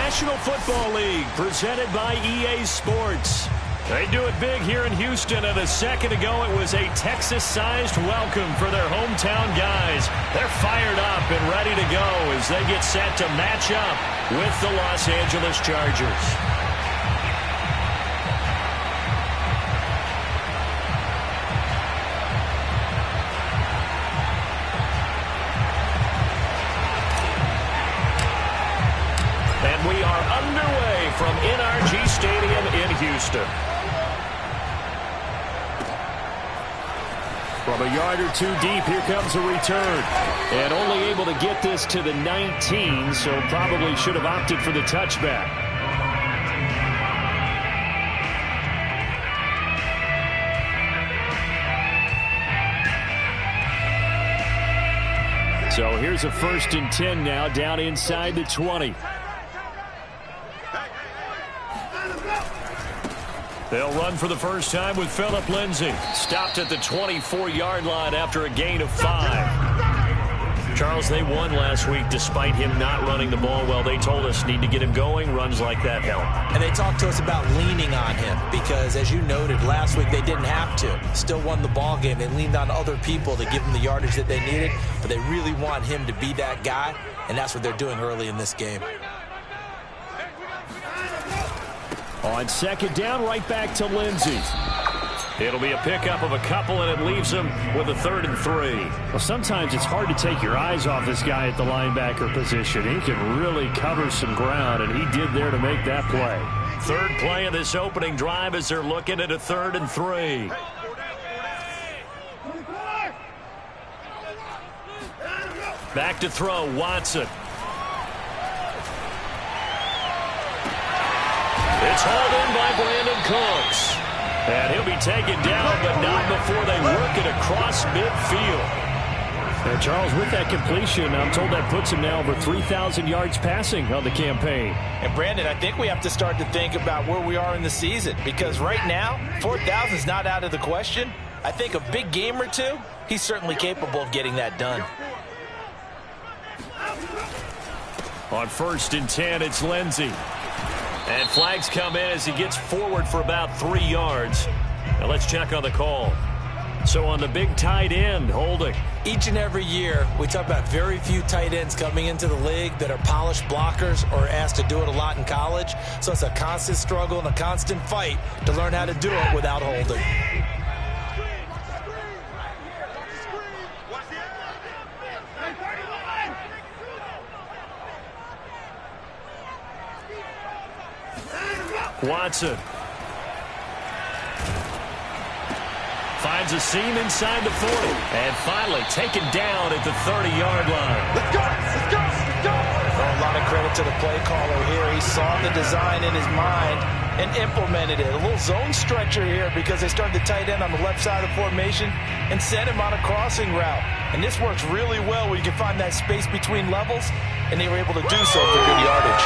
National Football League, presented by EA Sports. They do it big here in Houston, and a second ago it was a Texas-sized welcome for their hometown guys. They're fired up and ready to go as they get set to match up with the Los Angeles Chargers. And we are underway from NRG Stadium in Houston. From a yard or two deep, here comes a return. And only able to get this to the 19, so probably should have opted for the touchback. So here's a 1st and 10 now, down inside the 20. They'll run for the first time with Phillip Lindsay. Stopped at the 24-yard line after a gain of 5. Charles, they won last week despite him not running the ball well. They told us need to get him going. Runs like that help. And they talked to us about leaning on him because, as you noted, last week they didn't have to. Still won the ball game. They leaned on other people to give them the yardage that they needed, but they really want him to be that guy, and that's what they're doing early in this game. On 2nd down, right back to Lindsay. It'll be a pickup of a couple, and it leaves them with a 3rd and 3. Well, sometimes it's hard to take your eyes off this guy at the linebacker position. He can really cover some ground, and he did there to make that play. 3rd play of this opening drive as they're looking at a 3rd and 3. Back to throw, Watson. It's hauled in by Brandon Cooks. And he'll be taken down, but not before they work it across midfield. And Charles, with that completion, I'm told that puts him now over 3,000 yards passing on the campaign. And Brandon, I think we have to start to think about where we are in the season, because right now, 4,000 is not out of the question. I think a big game or two, he's certainly capable of getting that done. On 1st and 10, it's Lindsay. And flags come in as he gets forward for about 3 yards. Now let's check on the call. So on the big tight end, holding. Each and every year, we talk about very few tight ends coming into the league that are polished blockers or asked to do it a lot in college. So it's a constant struggle and a constant fight to learn how to do it without holding. Watson finds a seam inside the 40 and finally taken down at the 30-yard line. Let's go! Let's go! Let's go! Oh, a lot of credit to the play caller here. He saw the design in his mind and implemented it. A little zone stretcher here because they started the tight end on the left side of the formation and sent him on a crossing route. And this works really well where you can find that space between levels, and they were able to do so for good yardage.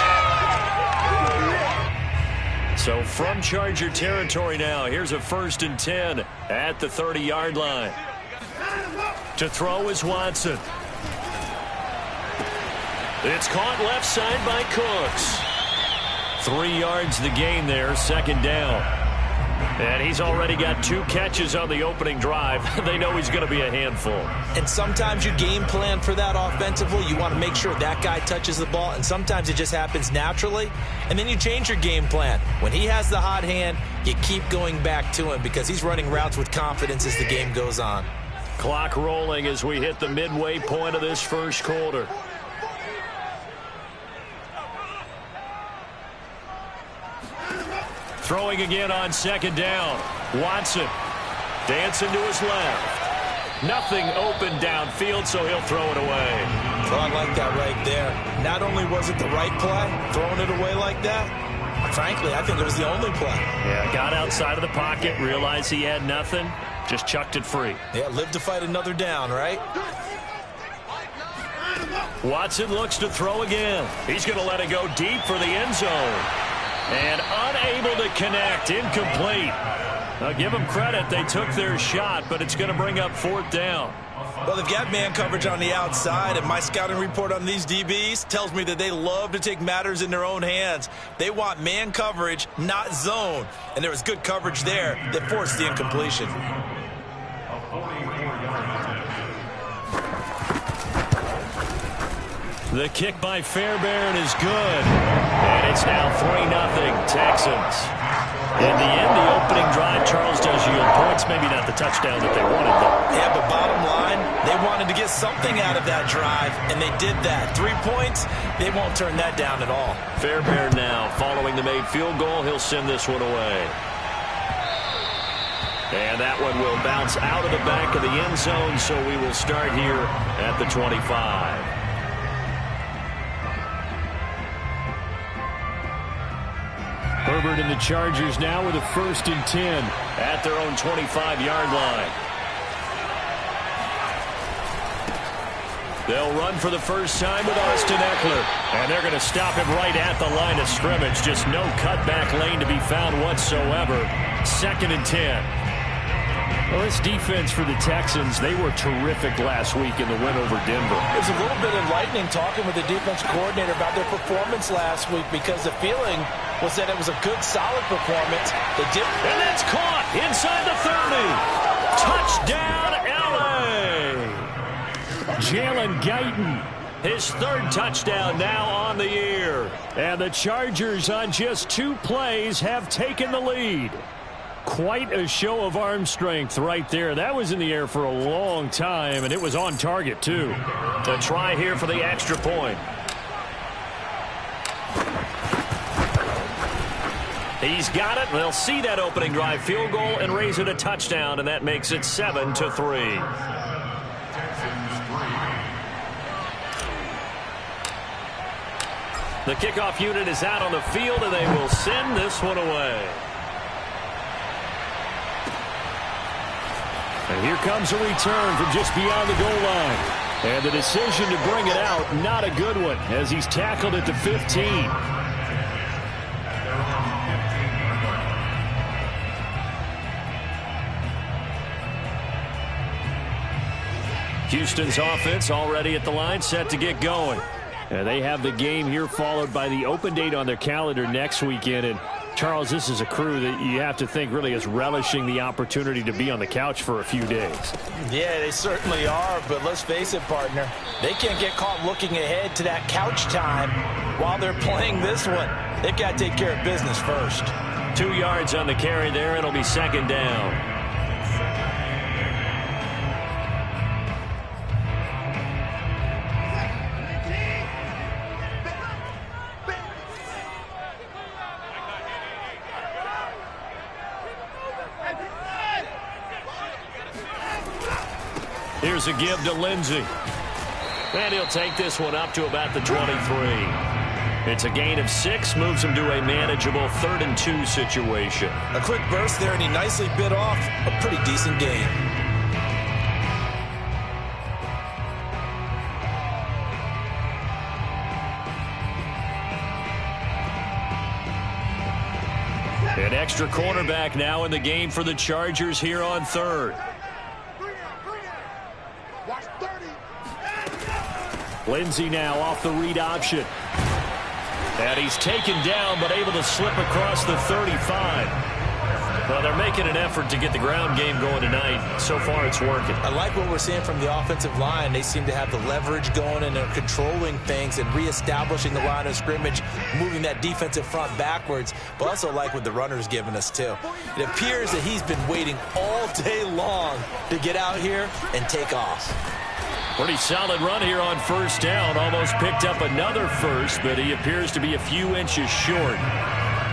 So from Charger territory now, here's a 1st and 10 at the 30-yard line. To throw is Watson. It's caught left side by Cooks. 3 yards the gain there, 2nd down. And he's already got 2 catches on the opening drive. They know he's going to be a handful. And sometimes you game plan for that offensively. You want to make sure that guy touches the ball, and sometimes it just happens naturally. And then you change your game plan. When he has the hot hand, you keep going back to him because he's running routes with confidence as the game goes on. Clock rolling as we hit the midway point of this 1st quarter. Throwing again on 2nd down. Watson dancing to his left. Nothing open downfield, so he'll throw it away. Well, I like that right there. Not only was it the right play, throwing it away like that, frankly, I think it was the only play. Yeah, got outside of the pocket, realized he had nothing, just chucked it free. Yeah, live to fight another down, right? Watson looks to throw again. He's going to let it go deep for the end zone. And unable to connect, incomplete. Now give them credit, they took their shot, but it's going to bring up 4th down. Well, they've got man coverage on the outside, and my scouting report on these DBs tells me that they love to take matters in their own hands. They want man coverage, not zone. And there was good coverage there that forced the incompletion. The kick by Fairbairn is good. And it's now 3-0 Texans. In the end, the opening drive, Charles, does yield points. Maybe not the touchdown that they wanted, though. Yeah, but bottom line, they wanted to get something out of that drive, and they did that. 3 points, they won't turn that down at all. Fairbairn now, following the made field goal, he'll send this one away. And that one will bounce out of the back of the end zone, so we will start here at the 25. Herbert and the Chargers now with a 1st and 10 at their own 25-yard line. They'll run for the first time with Austin Eckler. And they're going to stop him right at the line of scrimmage. Just no cutback lane to be found whatsoever. 2nd and 10. Well, this defense for the Texans, they were terrific last week in the win over Denver. It was a little bit enlightening talking with the defense coordinator about their performance last week, because the feeling was that it was a good, solid performance. And that's caught inside the 30. Touchdown, L.A. Jalen Guyton, his 3rd touchdown now on the year. And the Chargers on just 2 plays have taken the lead. Quite a show of arm strength right there. That was in the air for a long time, and it was on target, too. The try here for the extra point. He's got it. They'll see that opening drive field goal and raise it a touchdown, and that makes it 7-3. The kickoff unit is out on the field, and they will send this one away. And here comes a return from just beyond the goal line. And the decision to bring it out, not a good one, as he's tackled at the 15. Houston's offense already at the line, set to get going. And they have the game here followed by the open date on their calendar next weekend. And Charles, this is a crew that you have to think really is relishing the opportunity to be on the couch for a few days. Yeah, they certainly are, but let's face it, partner. They can't get caught looking ahead to that couch time while they're playing this one. They've got to take care of business first. 2 yards on the carry there. It'll be 2nd down. Here's a give to Lindsey. And he'll take this one up to about the 23. It's a gain of 6, moves him to a manageable 3rd and 2 situation. A quick burst there, and he nicely bit off a pretty decent gain. An extra cornerback now in the game for the Chargers here on 3rd. Lindsey now off the read option. And he's taken down, but able to slip across the 35. Well, they're making an effort to get the ground game going tonight. So far, it's working. I like what we're seeing from the offensive line. They seem to have the leverage going, and they're controlling things and reestablishing the line of scrimmage, moving that defensive front backwards. But also like what the runner's giving us, too. It appears that he's been waiting all day long to get out here and take off. Pretty solid run here on 1st down. Almost picked up another first, but he appears to be a few inches short.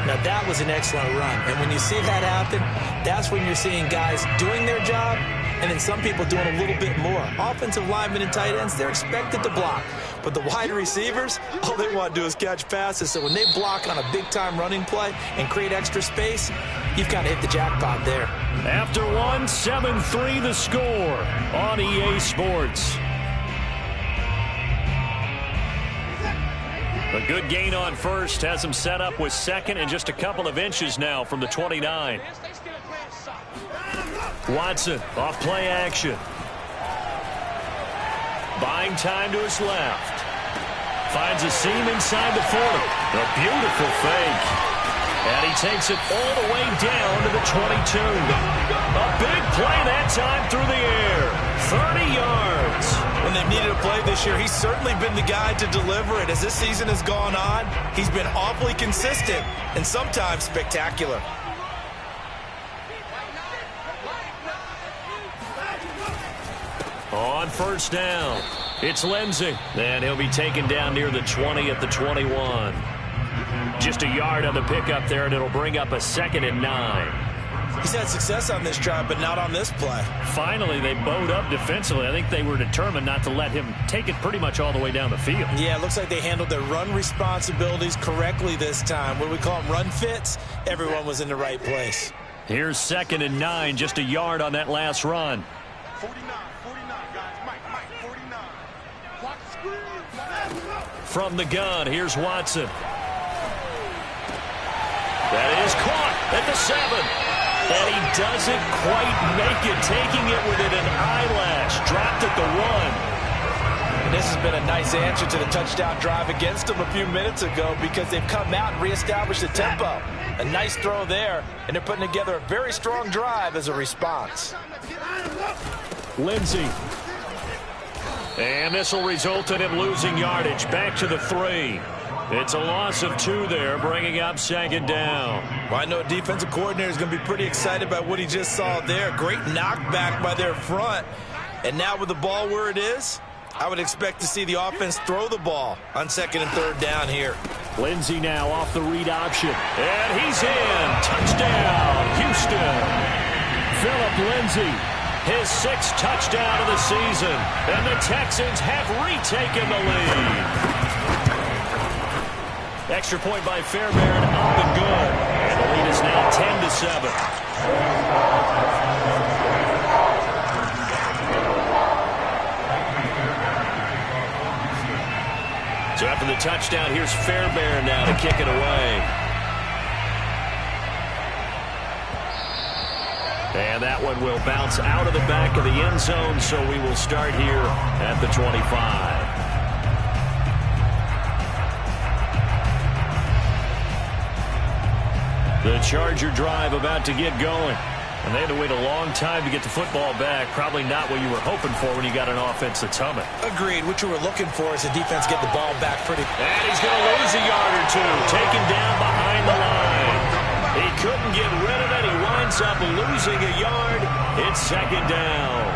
Now, that was an excellent run. And when you see that happen, that's when you're seeing guys doing their job and then some people doing a little bit more. Offensive linemen and tight ends, they're expected to block. But the wide receivers, all they want to do is catch passes. So when they block on a big-time running play and create extra space, you've kind of hit the jackpot there. After one, 7-3 the score on EA Sports. A good gain on 1st has him set up with 2nd and just a couple of inches now from the 29. Watson off play action. Buying time to his left. Finds a seam inside the 40. A beautiful fake. And he takes it all the way down to the 22. A big play that time through the air. 30 yards. When they've needed a play this year, he's certainly been the guy to deliver it. As this season has gone on, he's been awfully consistent and sometimes spectacular. On first down, it's Lindsey. And he'll be taken down near the 20 at the 21. Just a yard on the pickup there, and it'll bring up a 2nd and 9. He's had success on this drive, but not on this play. Finally, they bowed up defensively. I think they were determined not to let him take it pretty much all the way down the field. Yeah, it looks like they handled their run responsibilities correctly this time. What do we call them, run fits? Everyone was in the right place. Here's 2nd and 9, just a yard on that last run. 49, guys. Mike, 49. Watch the screen. From the gun, here's Watson. That is caught at the 7. And he doesn't quite make it, taking it within an eyelash. Dropped at the 1. And this has been a nice answer to the touchdown drive against them a few minutes ago because they've come out and reestablished the tempo. A nice throw there, and they're putting together a very strong drive as a response. Lindsey. And this will result in him losing yardage. Back to the 3. It's a loss of 2 there, bringing up 2nd down. Well, I know a defensive coordinator is going to be pretty excited about what he just saw there. Great knockback by their front. And now with the ball where it is, I would expect to see the offense throw the ball on 2nd and 3rd down here. Lindsey now off the read option. And he's in. Touchdown, Houston. Phillip Lindsey, his 6th touchdown of the season. And the Texans have retaken the lead. Extra point by Fairbairn on the good. And the lead is now 10-7. So after the touchdown, here's Fairbairn now to kick it away. And that one will bounce out of the back of the end zone, so we will start here at the 25. The Charger drive about to get going. And they had to wait a long time to get the football back. Probably not what you were hoping for when you got an offense that's humming. Agreed. What you were looking for is the defense get the ball back pretty. And he's going to lose a yard or 2. Taken down behind the line. He couldn't get rid of it. He winds up losing a yard. It's 2nd down.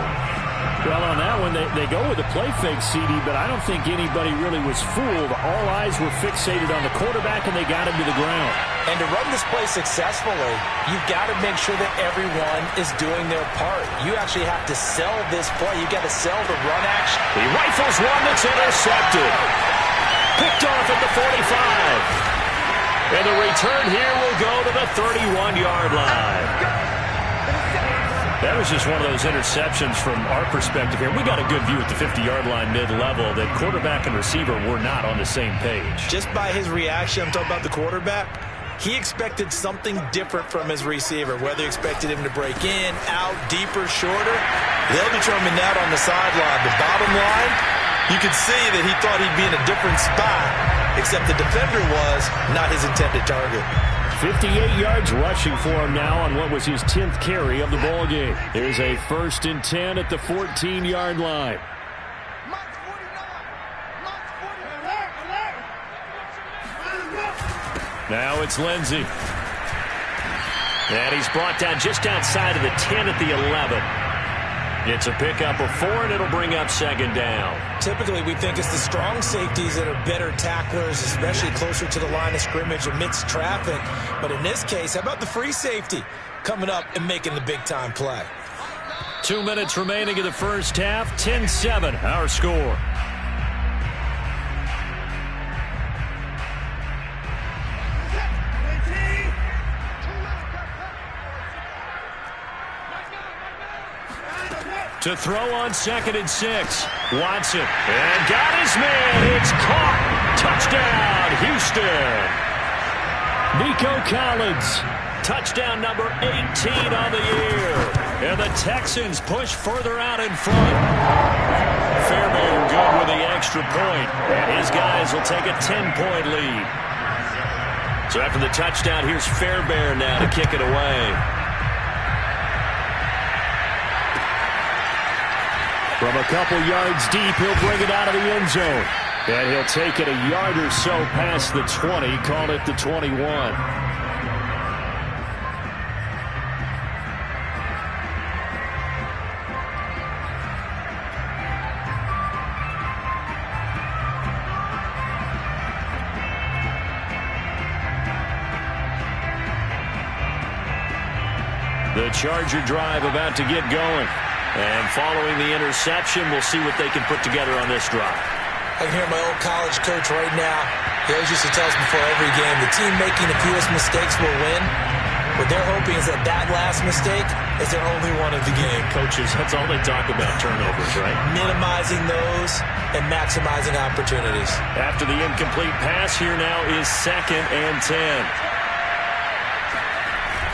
Well, on that one, they go with a play fake, CD, but I don't think anybody really was fooled. All eyes were fixated on the quarterback, and they got him to the ground. And to run this play successfully, you've got to make sure that everyone is doing their part. You actually have to sell this play. You've got to sell the run action. He rifles one that's intercepted. Picked off at the 45. And the return here will go to the 31-yard line. That was just one of those interceptions from our perspective here. We got a good view at the 50-yard line mid-level that quarterback and receiver were not on the same page. Just by his reaction, I'm talking about the quarterback, he expected something different from his receiver, whether he expected him to break in, out, deeper, shorter. They'll determine that on the sideline. The bottom line, you could see that he thought he'd be in a different spot, except the defender was not his intended target. 58 yards rushing for him now on what was his 10th carry of the ball game. There's a 1st and 10 at the 14-yard line. Now it's Lindsey. And he's brought down just outside of the 10 at the 11. It's a pickup of 4, and it'll bring up 2nd down. Typically, we think it's the strong safeties that are better tacklers, especially closer to the line of scrimmage amidst traffic. But in this case, how about the free safety coming up and making the big-time play? 2 minutes remaining in the first half. 10-7, our score. To throw on 2nd and 6. Watson. And got his man. It's caught. Touchdown, Houston. Nico Collins. Touchdown number 18 on the year. And the Texans push further out in front. Fairbairn good with the extra point. And his guys will take a 10-point lead. So after the touchdown, here's Fairbairn now to kick it away. From a couple yards deep, he'll bring it out of the end zone. And he'll take it a yard or so past the 20, call it the 21. The Charger drive about to get going. And following the interception, we'll see what they can put together on this drive. I can hear my old college coach right now. He always used to tell us before every game, the team making the fewest mistakes will win. What they're hoping is that that last mistake is their only one of the game. Coaches, that's all they talk about, turnovers, right? Minimizing those and maximizing opportunities. After the incomplete pass, here now is 2nd and 10.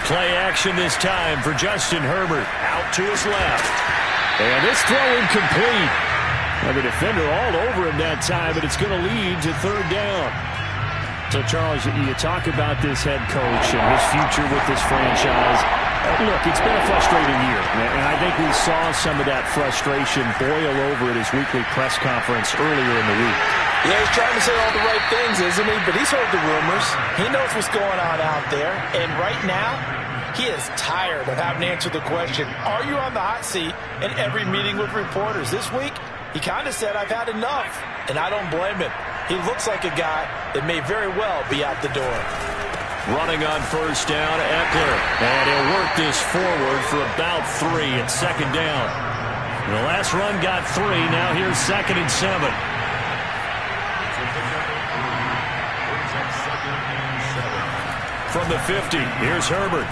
Play action this time for Justin Herbert. Out to his left. And this throw incomplete. Now the defender all over him that time, but it's going to lead to 3rd down. So, Charles, you talk about this head coach and his future with this franchise. Look, it's been a frustrating year, and I think we saw some of that frustration boil over at his weekly press conference earlier in the week. Yeah, he's trying to say all the right things, isn't he? But he's heard the rumors. He knows what's going on out there. And right now, he is tired of having to answer the question, are you on the hot seat in every meeting with reporters? This week, he kind of said, I've had enough. And I don't blame him. He looks like a guy that may very well be out the door. Running on 1st down, Eckler. And he'll work this forward for about 3 at 2nd down. The last run got 3. Now here's 2nd and 7. From the 50, here's Herbert.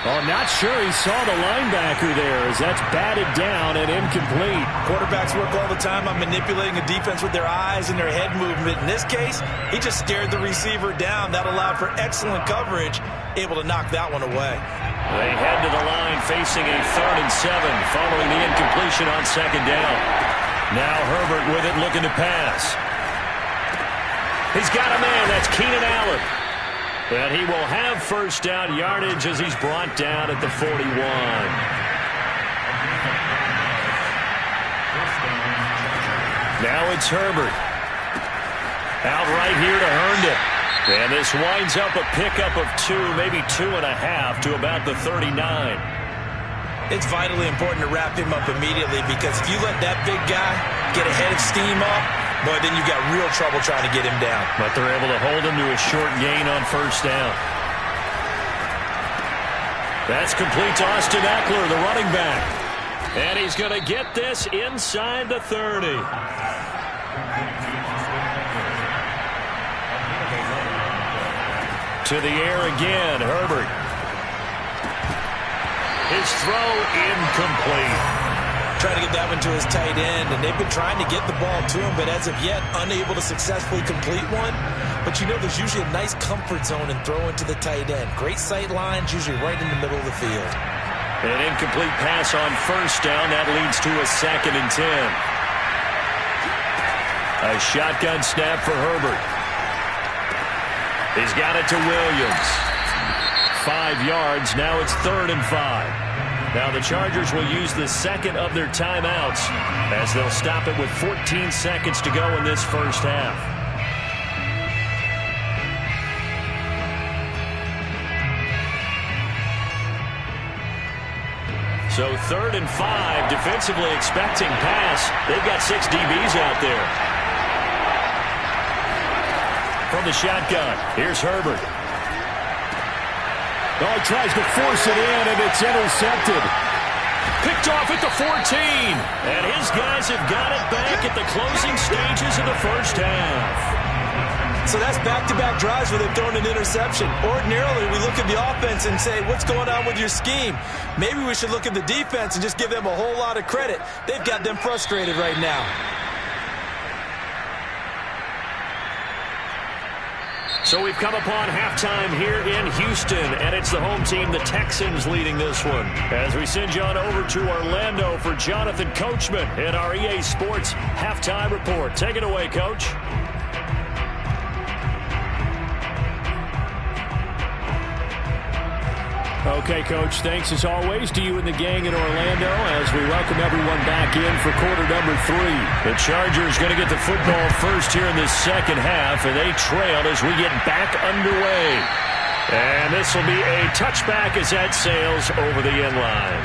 Oh, not sure he saw the linebacker there as that's batted down and incomplete. Quarterbacks work all the time on manipulating a defense with their eyes and their head movement. In this case, he just stared the receiver down. That allowed for excellent coverage, able to knock that one away. They head to the line facing a 3rd and 7 following the incompletion on 2nd down. Now Herbert with it looking to pass. He's got a man. That's Keenan Allen. And he will have 1st down yardage as he's brought down at the 41. Now it's Herbert. Out right here to Herndon. And this winds up a pickup of 2, maybe 2.5 to about the 39. It's vitally important to wrap him up immediately because if you let that big guy get ahead of steam up, boy, then you've got real trouble trying to get him down. But they're able to hold him to a short gain on 1st down. That's complete to Austin Eckler, the running back. And he's going to get this inside the 30. To the air again, Herbert. His throw incomplete. Trying to get that one to his tight end, and they've been trying to get the ball to him, but as of yet, unable to successfully complete one. But you know there's usually a nice comfort zone in throwing to the tight end. Great sight lines, usually right in the middle of the field. An incomplete pass on 1st down. That leads to a 2nd and 10. A shotgun snap for Herbert. He's got it to Williams. 5 yards. Now it's 3rd and 5. Now the Chargers will use the 2nd of their timeouts as they'll stop it with 14 seconds to go in this 1st half. So 3rd and 5, defensively expecting pass. They've got 6 DBs out there. From the shotgun, here's Herbert. Oh, he tries to force it in, and it's intercepted. Picked off at the 14. And his guys have got it back at the closing stages of the 1st half. So that's back-to-back drives where they've thrown an interception. Ordinarily, we look at the offense and say, what's going on with your scheme? Maybe we should look at the defense and just give them a whole lot of credit. They've got them frustrated right now. So we've come upon halftime here in Houston, and it's the home team, the Texans, leading this one. As we send you on over to Orlando for Jonathan Coachman in our EA Sports Halftime Report. Take it away, Coach. Okay, Coach, thanks as always to you and the gang in Orlando as we welcome everyone back in for quarter number 3. The Chargers going to get the football first here in this second half, and they trail as we get back underway. And this will be a touchback as that sails over the end line.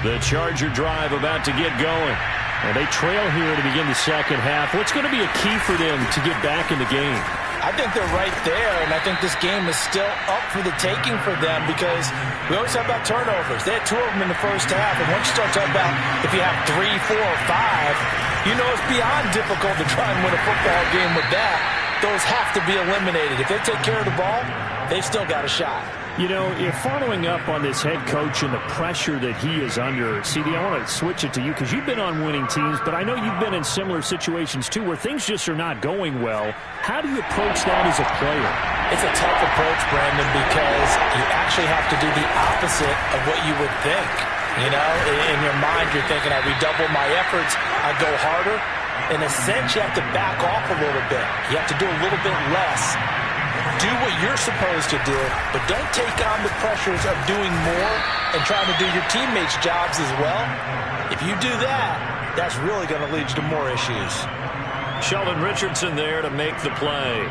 The Charger drive about to get going. And they trail here to begin the second half. What's going to be a key for them to get back in the game? I think they're right there, and I think this game is still up for the taking for them because we always talk about turnovers. They had 2 of them in the first half, and once you start talking about if you have 3, 4, or 5, you know it's beyond difficult to try and win a football game with that. Those have to be eliminated. If they take care of the ball, they've still got a shot. You know, if following up on this head coach and the pressure that he is under, CD, I want to switch it to you because you've been on winning teams, but I know you've been in similar situations too where things just are not going well. How do you approach that as a player? It's a tough approach, Brandon, because you actually have to do the opposite of what you would think. You know, in your mind, you're thinking, I redouble my efforts, I go harder. In a sense, you have to back off a little bit. You have to do a little bit less. Do what you're supposed to do, but don't take on the pressures of doing more and trying to do your teammates' jobs as well. If you do that, that's really going to lead you to more issues. Sheldon Richardson there to make the play.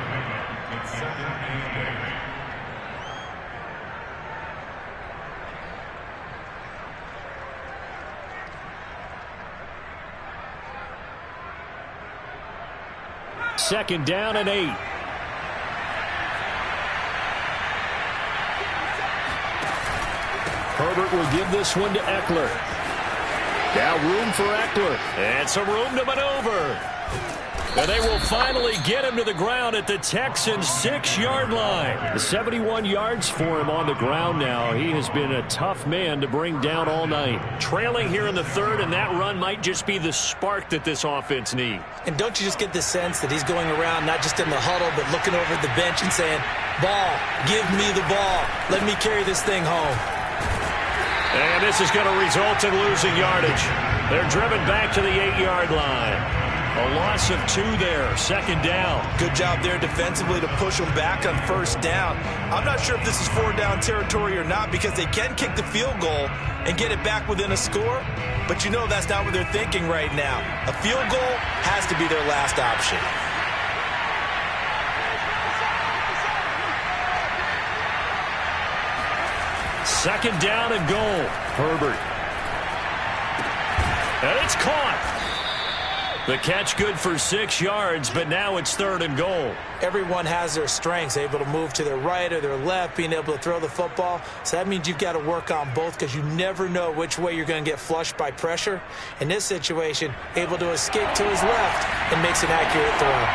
Second down and 8. Herbert will give this one to Eckler. Now room for Eckler. And some room to maneuver. And they will finally get him to the ground at the Texans' 6-yard line. 71 yards for him on the ground now. He has been a tough man to bring down all night. Trailing here in the third, and that run might just be the spark that this offense needs. And don't you just get the sense that he's going around not just in the huddle, but looking over at the bench and saying, ball, give me the ball. Let me carry this thing home. And this is going to result in losing yardage. They're driven back to the 8-yard line. A loss of 2 there, second down. Good job there defensively to push them back on first down. I'm not sure if this is 4-down territory or not because they can kick the field goal and get it back within a score. But you know that's not what they're thinking right now. A field goal has to be their last option. Second down and goal. Herbert. And it's caught. The catch good for 6 yards, but now it's third and goal. Everyone has their strengths, able to move to their right or their left, being able to throw the football. So that means you've got to work on both because you never know which way you're going to get flushed by pressure. In this situation, able to escape to his left and makes an accurate throw.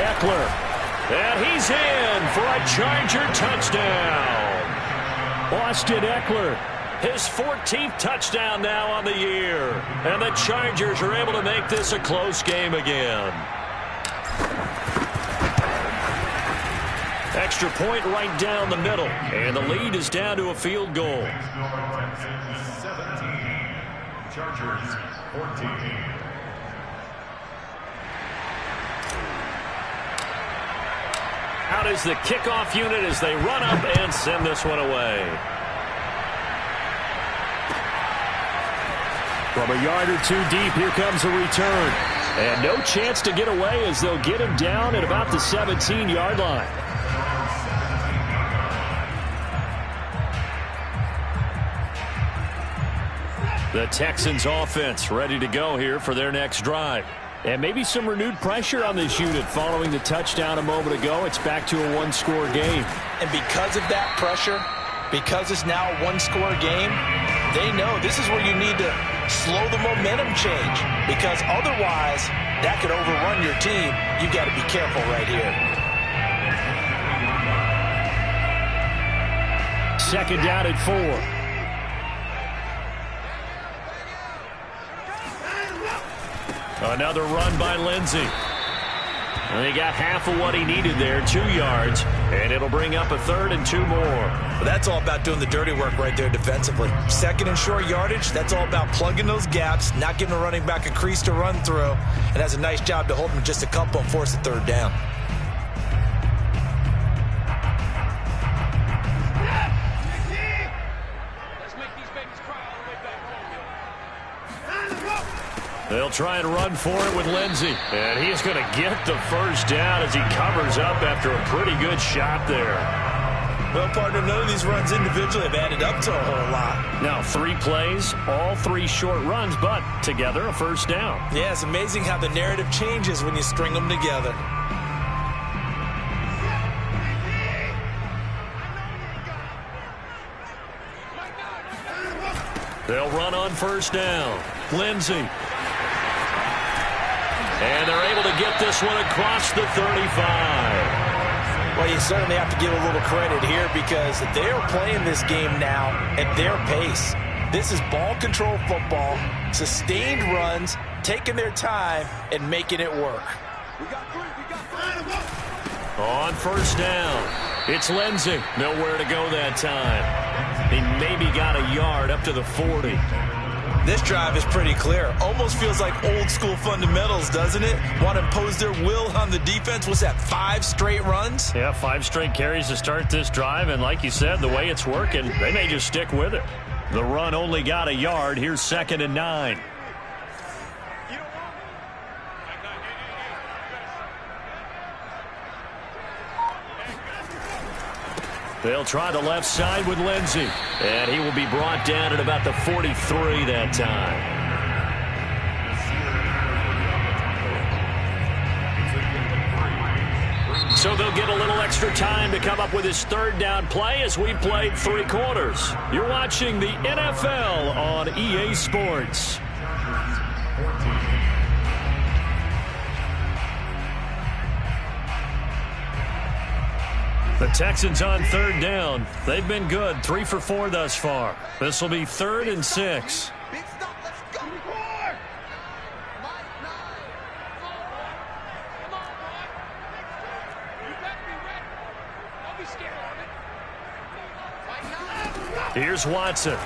Eckler. And he's in for a Charger touchdown. Austin Eckler. His 14th touchdown now on the year. And the Chargers are able to make this a close game again. Extra point right down the middle. And the lead is down to a field goal. 17. Chargers 14. Out is the kickoff unit as they run up and send this one away. From a yard or 2 deep, here comes a return. And no chance to get away as they'll get him down at about the 17-yard line. The Texans offense ready to go here for their next drive. And maybe some renewed pressure on this unit following the touchdown a moment ago. It's back to a 1-score game. And because of that pressure, because it's now a 1-score game, they know this is where you need to slow the momentum change. Because otherwise, that could overrun your team. You've got to be careful right here. Second down at 4. Another run by Lindsey. And he got half of what he needed there, 2 yards, and it'll bring up a 3rd and 2 more. Well, that's all about doing the dirty work right there defensively. 2nd and short yardage, that's all about plugging those gaps, not giving a running back a crease to run through, and has a nice job to hold him just a couple and force a 3rd down. They'll try and run for it with Lindsey. And he's going to get the 1st down as he covers up after a pretty good shot there. Well, partner, none of these runs individually have added up to a whole lot. Now 3 plays, all 3 short runs, but together a 1st down. Yeah, it's amazing how the narrative changes when you string them together. They'll run on 1st down. Lindsey. And they're able to get this one across the 35. Well, you certainly have to give a little credit here because they're playing this game now at their pace. This is ball control football, sustained runs, taking their time, and making it work. On 1st down, it's Lindsey. Nowhere to go that time. He maybe got a yard up to the 40. This drive is pretty clear. Almost feels like old school fundamentals, doesn't it? Want to impose their will on the defense. What's that, 5 straight runs? Yeah, 5 straight carries to start this drive. And like you said, the way it's working, they may just stick with it. The run only got a yard. Here's 2nd and 9. They'll try the left side with Lindsey. And he will be brought down at about the 43 that time. So they'll get a little extra time to come up with his 3rd down play as we played 3 quarters. You're watching the NFL on EA Sports. The Texans on 3rd down. They've been good, 3 for 4 thus far. This will be 3rd and 6. Here's Watson.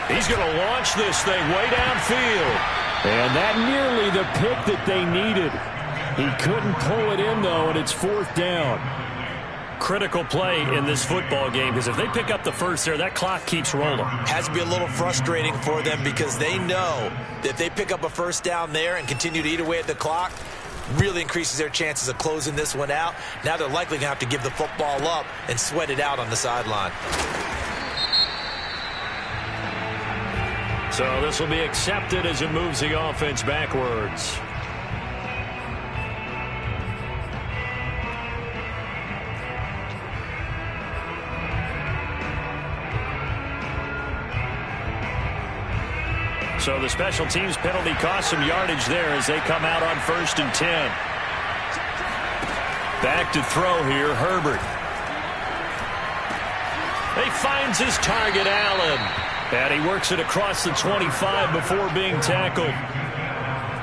He's going to launch this thing way downfield. And that nearly the pick that they needed. He couldn't pull it in, though, and it's 4th down. Critical play in this football game, because if they pick up the 1st there, that clock keeps rolling. Has to be a little frustrating for them because they know that if they pick up a 1st down there and continue to eat away at the clock, really increases their chances of closing this one out. Now they're likely going to have to give the football up and sweat it out on the sideline. So this will be accepted as it moves the offense backwards. So the special teams penalty cost some yardage there as they come out on 1st and 10. Back to throw here, Herbert. He finds his target, Allen. And he works it across the 25 before being tackled.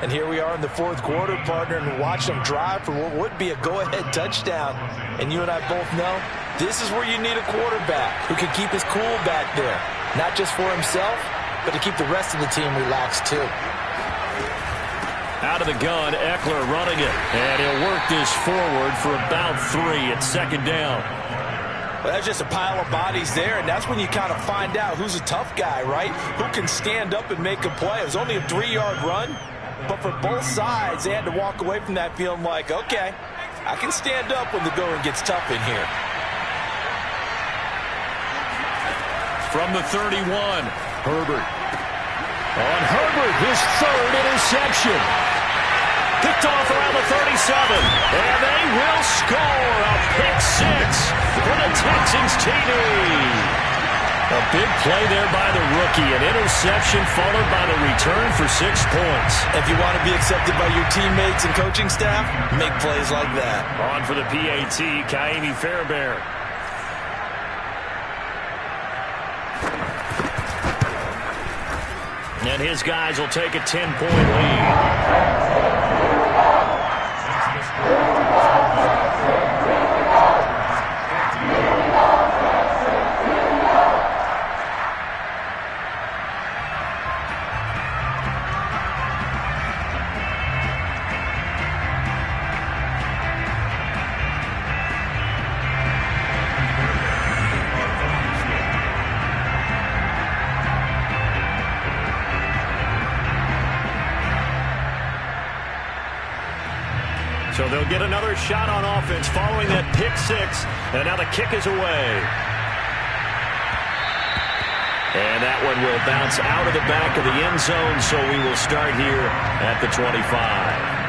And here we are in the 4th quarter, partner, and watch them drive for what would be a go-ahead touchdown. And you and I both know this is where you need a quarterback who can keep his cool back there. Not just for himself, but to keep the rest of the team relaxed, too. Out of the gun, Eckler running it. And he'll work this forward for about 3 at 2nd down. Well, that's just a pile of bodies there, and that's when you kind of find out who's a tough guy, right? Who can stand up and make a play. It was only a 3-yard run, but for both sides, they had to walk away from that feeling like, okay, I can stand up when the going gets tough in here. From the 31, Herbert. On Herbert, his 3rd interception. Picked off around the 37. And they will score a pick 6 for the Texans TD. A big play there by the rookie. An interception followed by the return for 6 points. If you want to be accepted by your teammates and coaching staff, make plays like that. On for the PAT, Kaimi Fairbairn. And his guys will take a 10-point lead. So they'll get another shot on offense following that pick six. And now the kick is away. And that one will bounce out of the back of the end zone, so we will start here at the 25.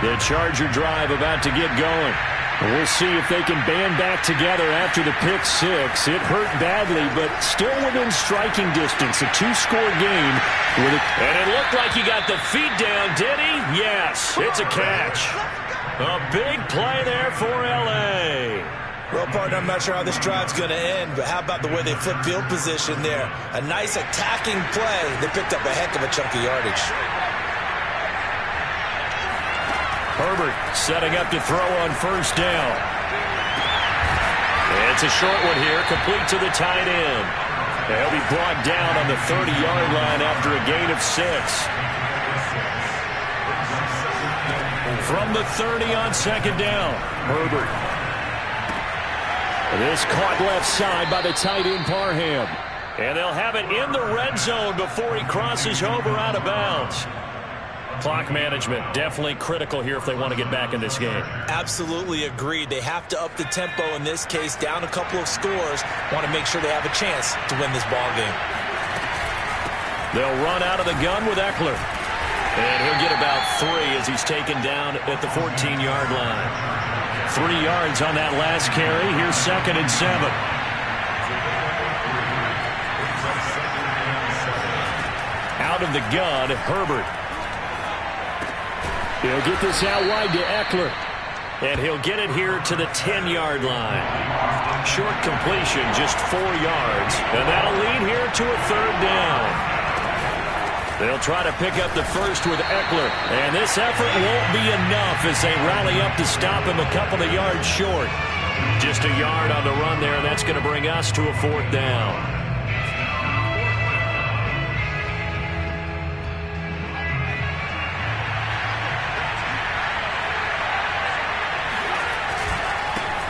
The Charger drive about to get going. We'll see if they can band back together after the pick six. It hurt badly, but still within striking distance. A two-score game. And it looked like he got the feet down, did he? Yes, it's a catch. A big play there for L.A. Well, partner, I'm not sure how this drive's going to end, but how about the way they flip field position there? A nice attacking play. They picked up a heck of a chunk of yardage. Herbert setting up to throw on first down. It's a short one here, complete to the tight end. He'll be brought down on the 30-yard line after a gain of 6. From the 30 on second down, Herbert. This caught left side by the tight end Parham. And they'll have it in the red zone before he crosses over out of bounds. Clock management definitely critical here if they want to get back in this game. Absolutely agreed. They have to up the tempo in this case, down a couple of scores. Want to make sure they have a chance to win this ball game. They'll run out of the gun with Eckler. And he'll get about 3 as he's taken down at the 14-yard line. 3 yards on that last carry. Here's 2nd and 7. Out of the gun, Herbert. He'll get this out wide to Eckler. And he'll get it here to the 10-yard line. Short completion, just 4 yards. And that'll lead here to a 3rd down. They'll try to pick up the first with Eckler. And this effort won't be enough as they rally up to stop him a couple of yards short. Just a yard on the run there, and that's going to bring us to a 4th down.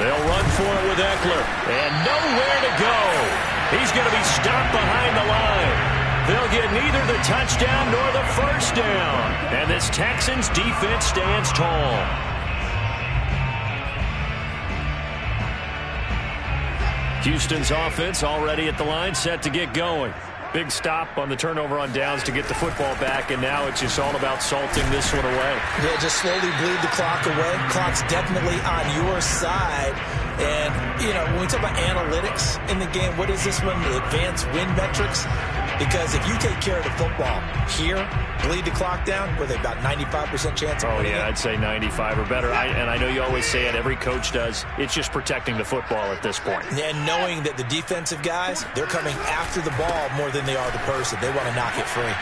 They'll run for it with Eckler. And nowhere to go. He's going to be stopped behind the line. They'll get neither the touchdown nor the first down. And this Texans defense stands tall. Houston's offense already at the line, set to get going. Big stop on the turnover on downs to get the football back, and now it's just all about salting this one away. Yeah, just slowly bleed the clock away. Clock's definitely on your side. And, you know, when we talk about analytics in the game, what is this one? The advanced win metrics? Because if you take care of the football here, bleed the clock down, with about 95% chance of winning. Oh, yeah, I'd say 95 or better. And I know you always say it, every coach does. It's just protecting the football at this point. And knowing that the defensive guys, they're coming after the ball more than they are the person. They want to knock it free.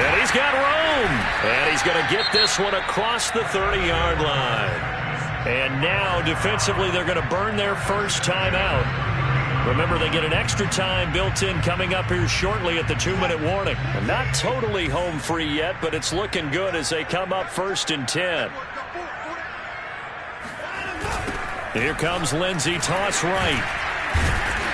And he's got room. And he's going to get this one across the 30-yard line. And now, defensively, they're going to burn their first timeout. Remember, they get an extra time built in coming up here shortly at the 2-minute warning. And not totally home free yet, but it's looking good as they come up 1st and 10. Here comes Lindsey, toss right.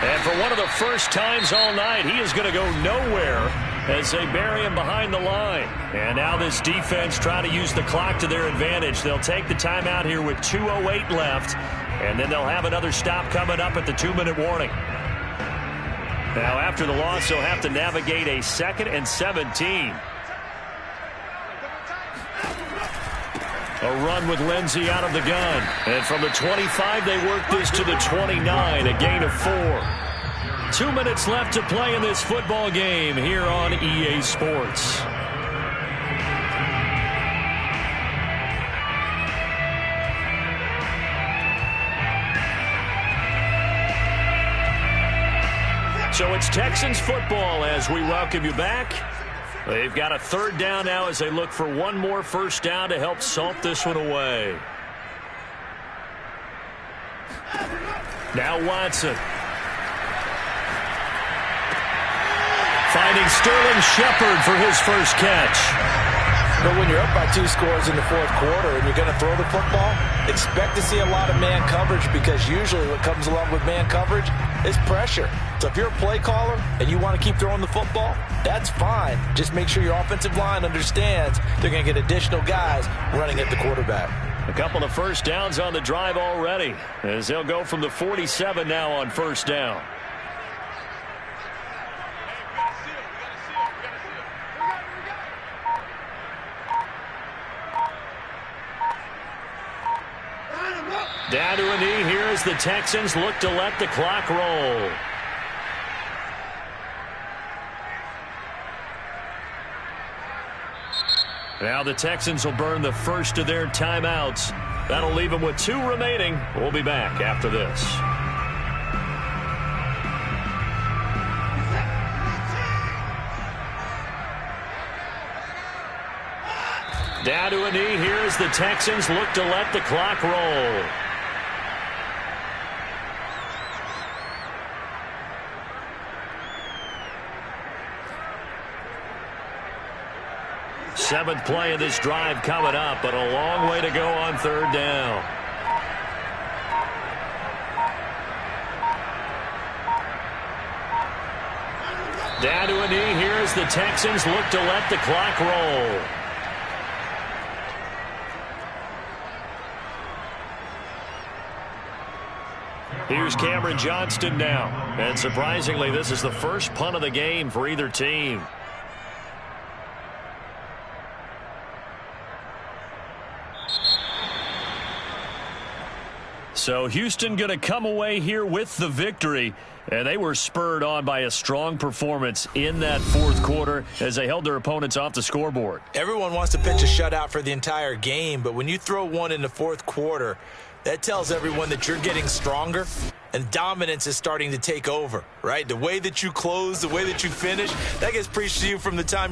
And for one of the first times all night, he is going to go nowhere as they bury him behind the line. And now this defense trying to use the clock to their advantage. They'll take the timeout here with 2:08 left. And then they'll have another stop coming up at the 2-minute warning. Now, after the loss, they'll have to navigate a 2nd and 17. A run with Lindsey out of the gun. And from the 25, they work this to the 29, a gain of 4. 2 minutes left to play in this football game here on EA Sports. So it's Texans football as we welcome you back. They've got a third down now as they look for one more first down to help salt this one away. Now Watson. Finding Sterling Shepard for his first catch. But when you're up by 2 scores in the fourth quarter and you're going to throw the football, expect to see a lot of man coverage, because usually what comes along with man coverage is pressure. So if you're a play caller and you want to keep throwing the football, that's fine. Just make sure your offensive line understands they're going to get additional guys running at the quarterback. A couple of first downs on the drive already, as they'll go from the 47 now on first down. Down to a knee here as the Texans look to let the clock roll. Now the Texans will burn the first of their timeouts. That'll leave them with 2 remaining. We'll be back after this. Down to a knee here as the Texans look to let the clock roll. Seventh play of this drive coming up, but a long way to go on third down. Down to a knee here as the Texans look to let the clock roll. Here's Cameron Johnston now. And surprisingly, this is the first punt of the game for either team. So Houston going to come away here with the victory. And they were spurred on by a strong performance in that fourth quarter as they held their opponents off the scoreboard. Everyone wants to pitch a shutout for the entire game, but when you throw one in the fourth quarter, that tells everyone that you're getting stronger and dominance is starting to take over, right? The way that you close, the way that you finish, that gets preached to you from the time